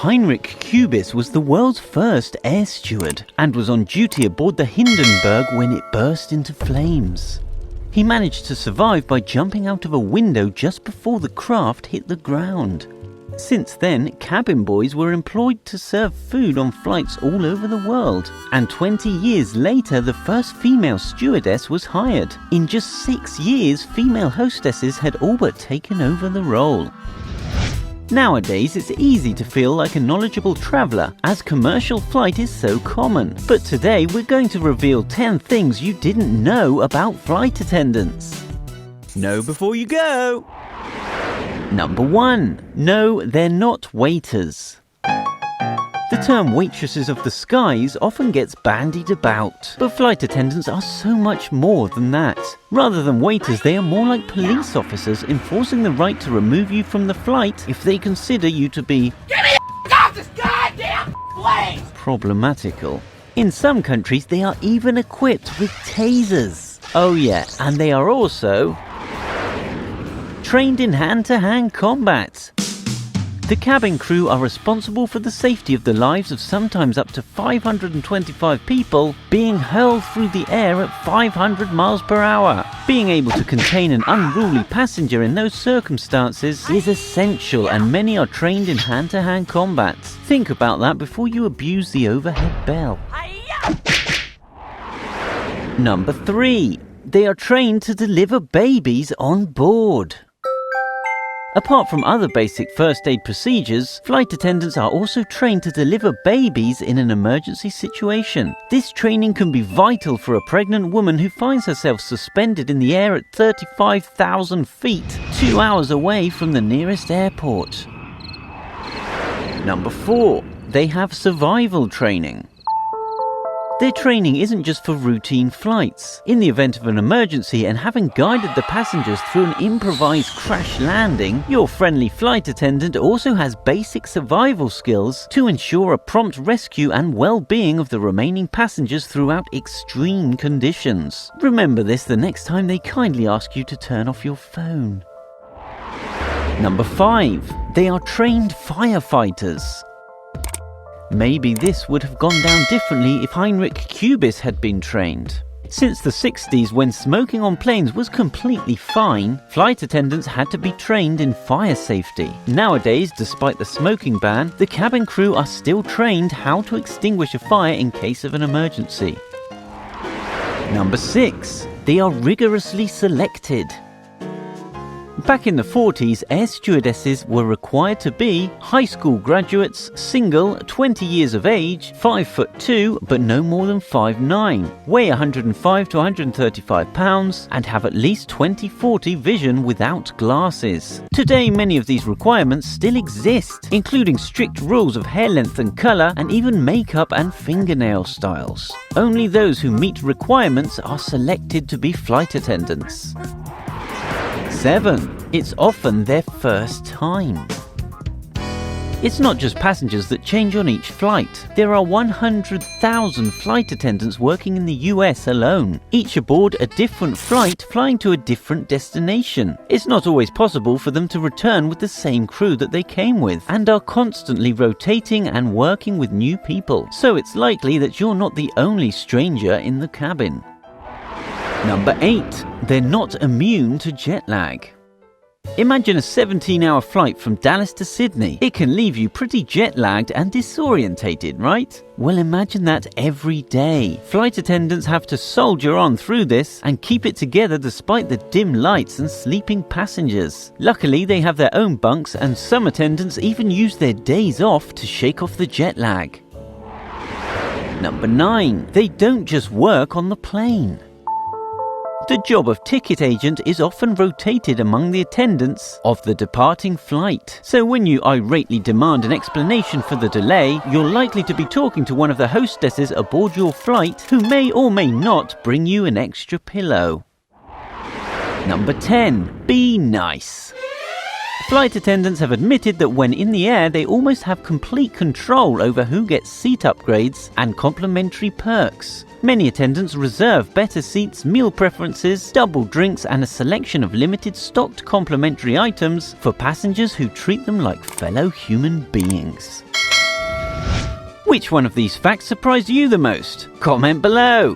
Heinrich Kubis was the world's first air steward and was on duty aboard the Hindenburg when it burst into flames. He managed to survive by jumping out of a window just before the craft hit the ground. Since then, cabin boys were employed to serve food on flights all over the world, and 20 years later the first female stewardess was hired. In just 6 years, female hostesses had all but taken over the role. Nowadays, it's easy to feel like a knowledgeable traveller, as commercial flight is so common. But today, we're going to reveal 10 things you didn't know about flight attendants. Know before you go! Number 1. No, they're not waiters. The term waitresses of the skies often gets bandied about, but flight attendants are so much more than that. Rather than waiters, they are more like police officers enforcing the right to remove you from the flight if they consider you to be off this goddamn plane! Problematical. In some countries, they are even equipped with tasers. Oh yeah, and they are also trained in hand-to-hand combat. The cabin crew are responsible for the safety of the lives of sometimes up to 525 people being hurled through the air at 500 miles per hour. Being able to contain an unruly passenger in those circumstances is essential, and many are trained in hand-to-hand combat. Think about that before you abuse the overhead bell. Number 3. They are trained to deliver babies on board. Apart from other basic first aid procedures, flight attendants are also trained to deliver babies in an emergency situation. This training can be vital for a pregnant woman who finds herself suspended in the air at 35,000 feet, 2 hours away from the nearest airport. Number 4. They have survival training. Their training isn't just for routine flights. In the event of an emergency and having guided the passengers through an improvised crash landing, your friendly flight attendant also has basic survival skills to ensure a prompt rescue and well-being of the remaining passengers throughout extreme conditions. Remember this the next time they kindly ask you to turn off your phone. Number 5. They are trained firefighters. Maybe this would have gone down differently if Heinrich Kubis had been trained. Since the 60s, when smoking on planes was completely fine, flight attendants had to be trained in fire safety. Nowadays, despite the smoking ban, the cabin crew are still trained how to extinguish a fire in case of an emergency. Number 6. They are rigorously selected. Back in the 40s, air stewardesses were required to be high school graduates, single, 20 years of age, 5'2", but no more than 5'9", weigh 105 to 135 pounds, and have at least 20/40 vision without glasses. Today, many of these requirements still exist, including strict rules of hair length and colour, and even makeup and fingernail styles. Only those who meet requirements are selected to be flight attendants. 7. It's often their first time. It's not just passengers that change on each flight. There are 100,000 flight attendants working in the US alone, each aboard a different flight flying to a different destination. It's not always possible for them to return with the same crew that they came with, and are constantly rotating and working with new people, so it's likely that you're not the only stranger in the cabin. Number 8. They're not immune to jet lag. Imagine a 17-hour flight from Dallas to Sydney. It can leave you pretty jet-lagged and disorientated, right? Well, imagine that every day. Flight attendants have to soldier on through this and keep it together despite the dim lights and sleeping passengers. Luckily, they have their own bunks, and some attendants even use their days off to shake off the jet lag. Number 9. They don't just work on the plane. The job of ticket agent is often rotated among the attendants of the departing flight. So when you irately demand an explanation for the delay, you're likely to be talking to one of the hostesses aboard your flight, who may or may not bring you an extra pillow. Number 10. Be nice. Flight attendants have admitted that when in the air, they almost have complete control over who gets seat upgrades and complimentary perks. Many attendants reserve better seats, meal preferences, double drinks, and a selection of limited stocked complimentary items for passengers who treat them like fellow human beings. Which one of these facts surprised you the most? Comment below.